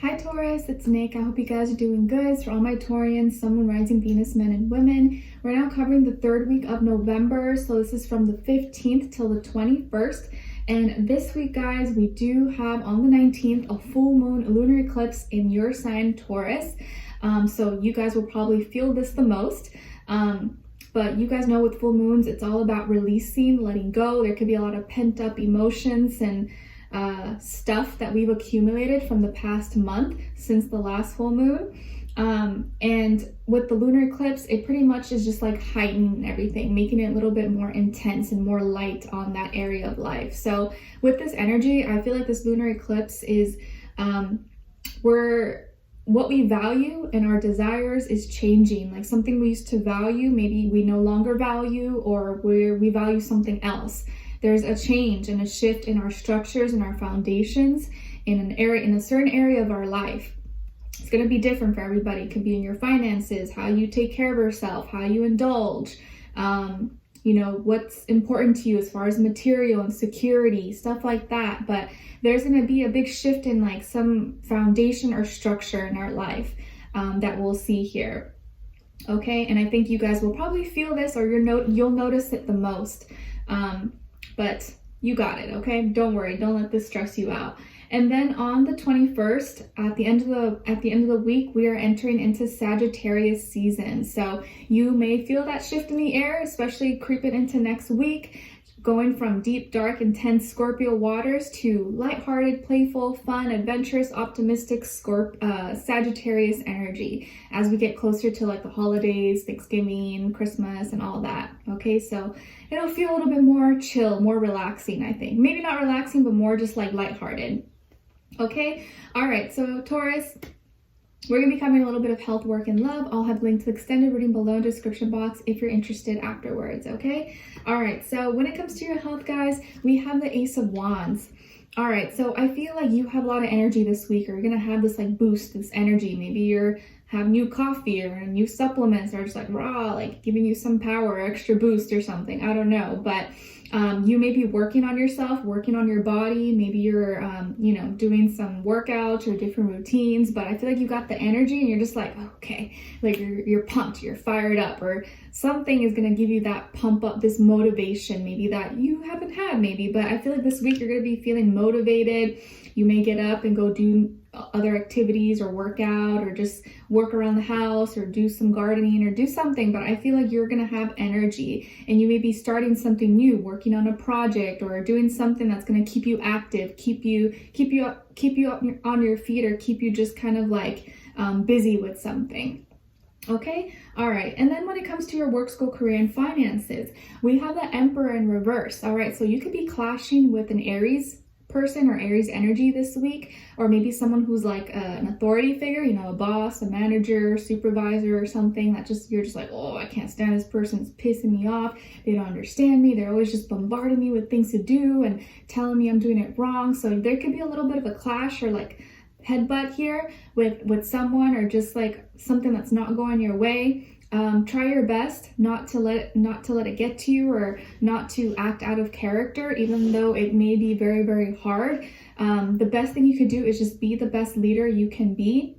Hi Taurus, it's Nick. I hope you guys are doing good. For all my Taurians, Sun, Moon, Rising, Venus, men and women, we're now covering the third week of November. So this is from the 15th till the 21st. And this week, guys, we do have on the 19th a full moon lunar eclipse in your sign, Taurus. So you guys will probably feel this the most. But you guys know with full moons, it's all about releasing, letting go. There could be a lot of pent up emotions and stuff that we've accumulated from the past month since the last full moon. And with the lunar eclipse, it pretty much is just like heightening everything, making it a little bit more intense and more light on that area of life. So with this energy, I feel like this lunar eclipse is what we value and our desires is changing. Like something we used to value, maybe we no longer value, or we value something else. There's a change and a shift in our structures and our foundations in a certain area of our life. It's going to be different for everybody. It could be in your finances, how you take care of yourself, how you indulge, what's important to you as far as material and security, stuff like that. But there's going to be a big shift in like some foundation or structure in our life that we'll see here. Okay, and I think you guys will probably feel this, or you'll notice it the most. But you got it, okay? Don't worry, don't let this stress you out. And then on the 21st, at the end of the week, we are entering into Sagittarius season. So you may feel that shift in the air, especially creeping into next week, going from deep, dark, intense Scorpio waters to lighthearted, playful, fun, adventurous, optimistic Sagittarius energy as we get closer to like the holidays, Thanksgiving, Christmas, and all that. Okay, so it'll feel a little bit more chill, more relaxing, I think. Maybe not relaxing, but more just like lighthearted. Okay, all right, so Taurus, we're going to be covering a little bit of health, work, and love. I'll have links to the extended reading below in the description box if you're interested afterwards, okay? All right, so when it comes to your health, guys, we have the Ace of Wands. All right, so I feel like you have a lot of energy this week, or you're going to have this like boost, this energy. Maybe you're have new coffee or new supplements, or just like raw, like giving you some power, extra boost or something. I don't know, but you may be working on yourself, working on your body. Maybe you're, doing some workouts or different routines, but I feel like you got the energy and you're just like, okay, like you're pumped, you're fired up, or something is going to give you that pump up, this motivation, maybe that you haven't had maybe, but I feel like this week you're going to be feeling motivated. You may get up and go do other activities or work out or just work around the house or do some gardening or do something, but I feel like you're gonna have energy and you may be starting something new, working on a project or doing something that's gonna keep you active, keep you up on your feet, or keep you just kind of like busy with something. Okay, all right, and then when it comes to your work, school, career, and finances, we have the Emperor in reverse. All right, so you could be clashing with an Aries person or Aries energy this week, or maybe someone who's like an authority figure, a boss, a manager, supervisor, or something that you're just like, oh, I can't stand this person, it's pissing me off, they don't understand me, they're always just bombarding me with things to do and telling me I'm doing it wrong. So there could be a little bit of a clash or like headbutt here with someone, or just like something that's not going your way. Try your best not to let it get to you, or not to act out of character, even though it may be very, very hard. The best thing you could do is just be the best leader you can be.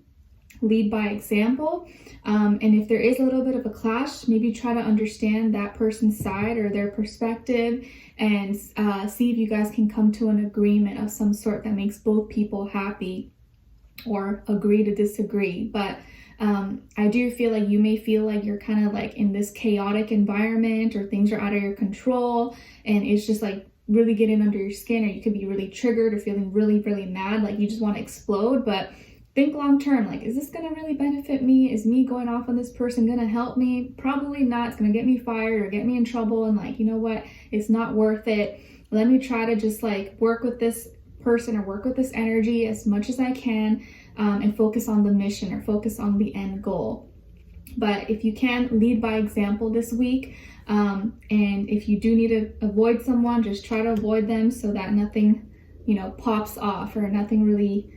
Lead by example. And if there is a little bit of a clash, maybe try to understand that person's side or their perspective, and see if you guys can come to an agreement of some sort that makes both people happy, or agree to disagree. But I do feel like you may feel like you're kind of like in this chaotic environment, or things are out of your control and it's just like really getting under your skin, or you could be really triggered or feeling really, really mad, like you just want to explode. But think long term, like, is this going to really benefit me? Is me going off on this person going to help me? Probably not. It's going to get me fired or get me in trouble, and like, you know what, it's not worth it. Let me try to just like work with this person or work with this energy as much as I can, and focus on the mission or focus on the end goal. But if you can, lead by example this week, and if you do need to avoid someone, just try to avoid them so that nothing pops off, or nothing really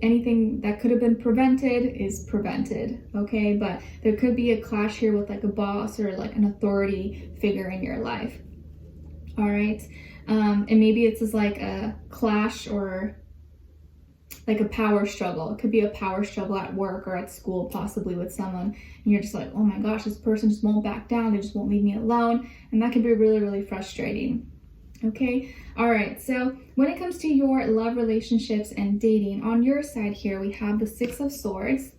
anything that could have been prevented is prevented. Okay, but there could be a clash here with like a boss or like an authority figure in your life. All right, and maybe it's just like a clash or like a power struggle. It could be a power struggle at work or at school, possibly with someone, and you're just like, oh my gosh, this person just won't back down, they just won't leave me alone, and that can be really, really frustrating. Okay, all right, so when it comes to your love, relationships, and dating, on your side here, we have the Six of Swords,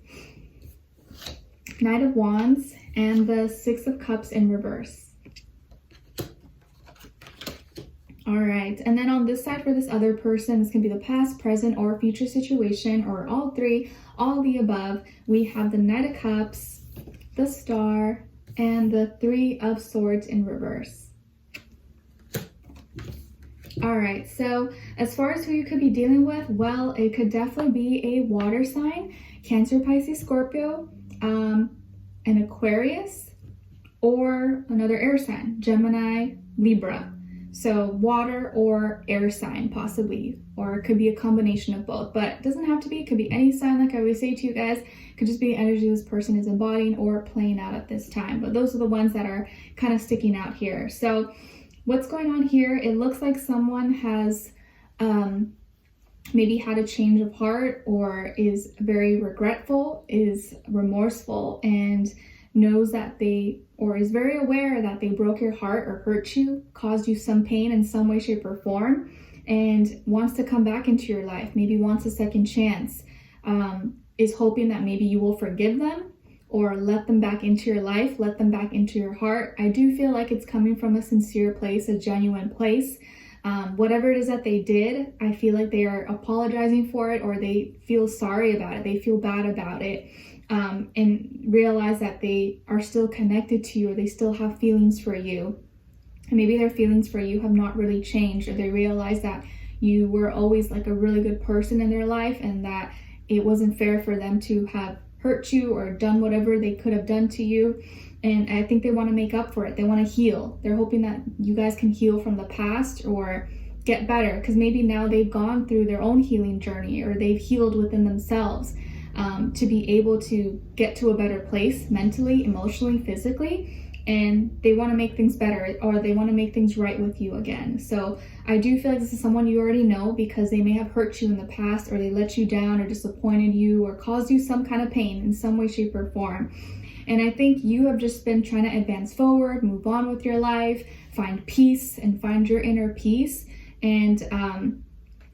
Knight of Wands, and the Six of Cups in reverse. All right, and then on this side for this other person, this can be the past, present, or future situation, or all three, all of the above. We have the Knight of Cups, the Star, and the Three of Swords in reverse. All right, so as far as who you could be dealing with, well, it could definitely be a water sign, Cancer, Pisces, Scorpio, an Aquarius, or another air sign, Gemini, Libra. So water or air sign possibly, or it could be a combination of both, but it doesn't have to be. It could be any sign, like I always say to you guys. It could just be the energy this person is embodying or playing out at this time, but those are the ones that are kind of sticking out here. So what's going on here, it looks like someone has maybe had a change of heart, or is very regretful, is remorseful, and knows that or is very aware that they broke your heart or hurt you, caused you some pain in some way, shape, or form, and wants to come back into your life, maybe wants a second chance, is hoping that maybe you will forgive them or let them back into your life, let them back into your heart. I do feel like it's coming from a sincere place, a genuine place. Whatever it is that they did, I feel like they are apologizing for it, or they feel sorry about it, they feel bad about it. And realize that they are still connected to you, or they still have feelings for you. And maybe their feelings for you have not really changed, or they realize that you were always like a really good person in their life, and that it wasn't fair for them to have hurt you or done whatever they could have done to you. And I think they want to make up for it. They want to heal. They're hoping that you guys can heal from the past or get better, because maybe now they've gone through their own healing journey, or they've healed within themselves. To be able to get to a better place mentally, emotionally, physically, and they want to make things better, or they want to make things right with you again. So I do feel like this is someone you already know, because they may have hurt you in the past, or they let you down, or disappointed you, or caused you some kind of pain in some way, shape, or form. And I think you have just been trying to advance forward, move on with your life, find peace, and find your inner peace. And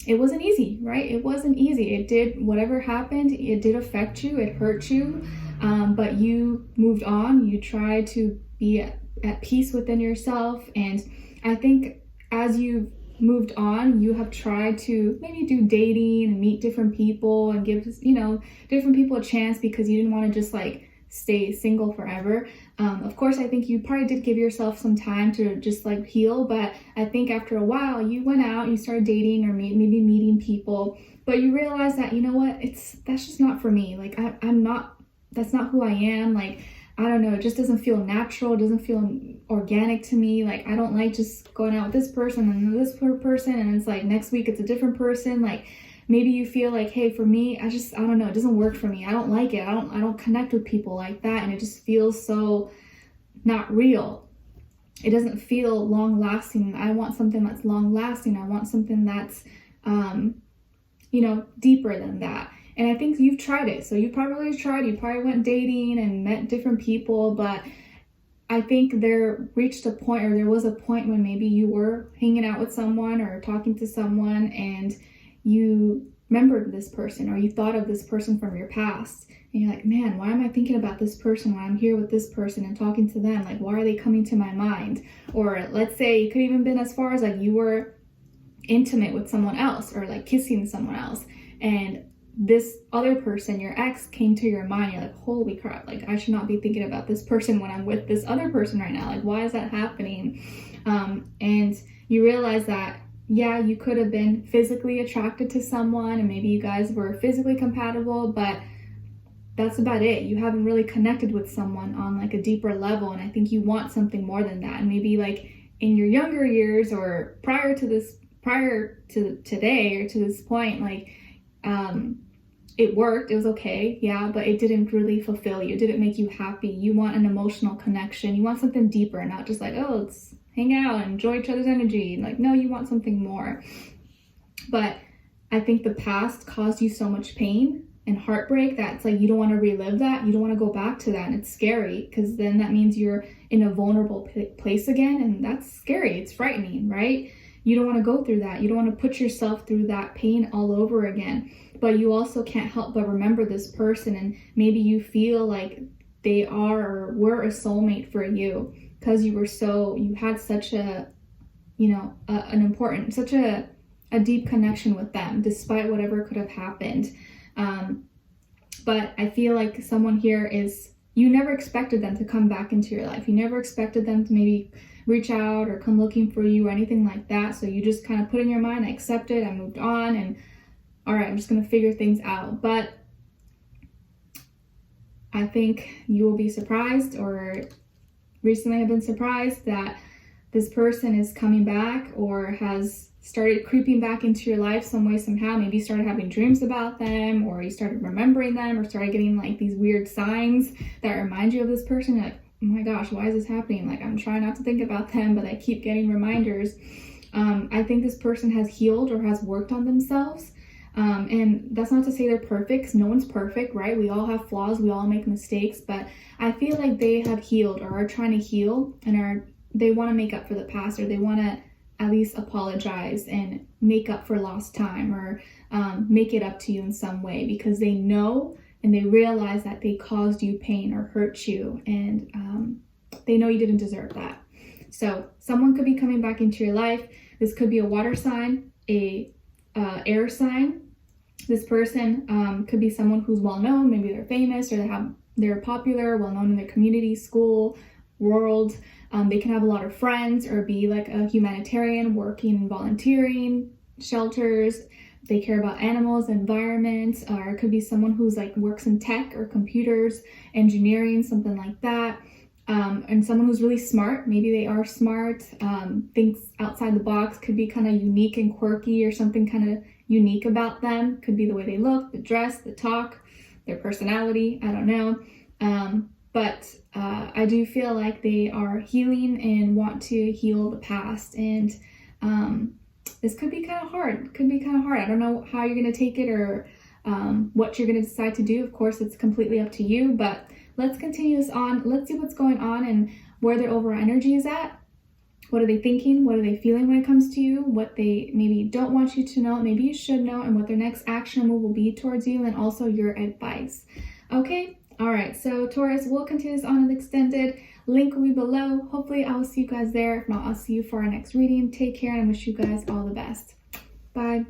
it wasn't easy, right? It wasn't easy. It did, whatever happened, it did affect you, it hurt you, but you moved on. You tried to be at peace within yourself. And I think as you've moved on, you have tried to maybe do dating and meet different people and give, different people a chance, because you didn't want to just like stay single forever. Of course, I think you probably did give yourself some time to just like heal, but I think after a while you went out, you started dating, or maybe meeting people, but you realized that, you know what, that's just not for me. Like that's not who I am. Like, I don't know, it just doesn't feel natural, it doesn't feel organic to me. Like, I don't like just going out with this person and this person, and it's like next week it's a different person. Like, maybe you feel like, hey, for me, I don't know, it doesn't work for me. I don't like it. I don't connect with people like that. And it just feels so not real. It doesn't feel long lasting. I want something that's long lasting. I want something that's, deeper than that. And I think you've tried it. So you probably went dating and met different people, but I think there was a point when maybe you were hanging out with someone or talking to someone, and you remembered this person, or you thought of this person from your past, and you're like, man, why am I thinking about this person when I'm here with this person and talking to them? Like, why are they coming to my mind? Or let's say it could even been as far as like you were intimate with someone else, or like kissing someone else, and this other person, your ex, came to your mind. You're like, holy crap, like I should not be thinking about this person when I'm with this other person right now. Like, why is that happening? And you realize that, yeah, you could have been physically attracted to someone, and maybe you guys were physically compatible, but that's about it. You haven't really connected with someone on like a deeper level, and I think you want something more than that. And maybe like in your younger years, or prior to today, or to this point, like it worked, it was okay, yeah, but it didn't really fulfill you. It didn't make you happy. You want an emotional connection. You want something deeper, not just like, oh, let's hang out and enjoy each other's energy. Like, no, you want something more. But I think the past caused you so much pain and heartbreak that it's like you don't want to relive that. You don't want to go back to that. And it's scary because then that means you're in a vulnerable place again. And that's scary. It's frightening, right? You don't want to go through that. You don't want to put yourself through that pain all over again. But you also can't help but remember this person. And maybe you feel like they are or were a soulmate for you because you had such a, such a deep connection with them despite whatever could have happened. But I feel like someone here you never expected them to come back into your life. You never expected them to maybe reach out or come looking for you or anything like that. So you just kind of put in your mind, I accepted, I moved on, and all right, I'm just going to figure things out. But I think you will be surprised, or recently have been surprised, that this person is coming back or has started creeping back into your life some way, somehow. Maybe you started having dreams about them, or you started remembering them, or started getting like these weird signs that remind you of this person. You're like, oh my gosh, why is this happening? Like, I'm trying not to think about them, but I keep getting reminders. I think this person has healed or has worked on themselves. And that's not to say they're perfect, because no one's perfect, right? We all have flaws, we all make mistakes, but I feel like they have healed or are trying to heal, and they want to make up for the past, or they want to at least apologize and make up for lost time, or make it up to you in some way, because they know and they realize that they caused you pain or hurt you, and they know you didn't deserve that. So someone could be coming back into your life. This could be a water sign, a air sign. This person could be someone who's well known. Maybe they're famous, or they're popular, well known in their community, school, world. They can have a lot of friends, or be like a humanitarian working and volunteering, shelters. They care about animals, environment, or it could be someone who's like works in tech or computers, engineering, something like that. And someone who's really smart. Maybe they are smart, thinks outside the box, could be kind of unique and quirky, or something kind of unique about them. Could be the way they look, the dress, the talk, their personality, I don't know. But I do feel like they are healing and want to heal the past. And this could be kind of hard. I don't know how you're going to take it, or what you're going to decide to do. Of course, it's completely up to you, but let's continue this on. Let's see what's going on and where their overall energy is at. What are they thinking? What are they feeling when it comes to you? What they maybe don't want you to know, maybe you should know, and what their next action move will be towards you, and also your advice. Okay? All right. So Taurus, we'll continue this on an extended. Link will be below. Hopefully I will see you guys there. If not, I'll see you for our next reading. Take care, and I wish you guys all the best. Bye.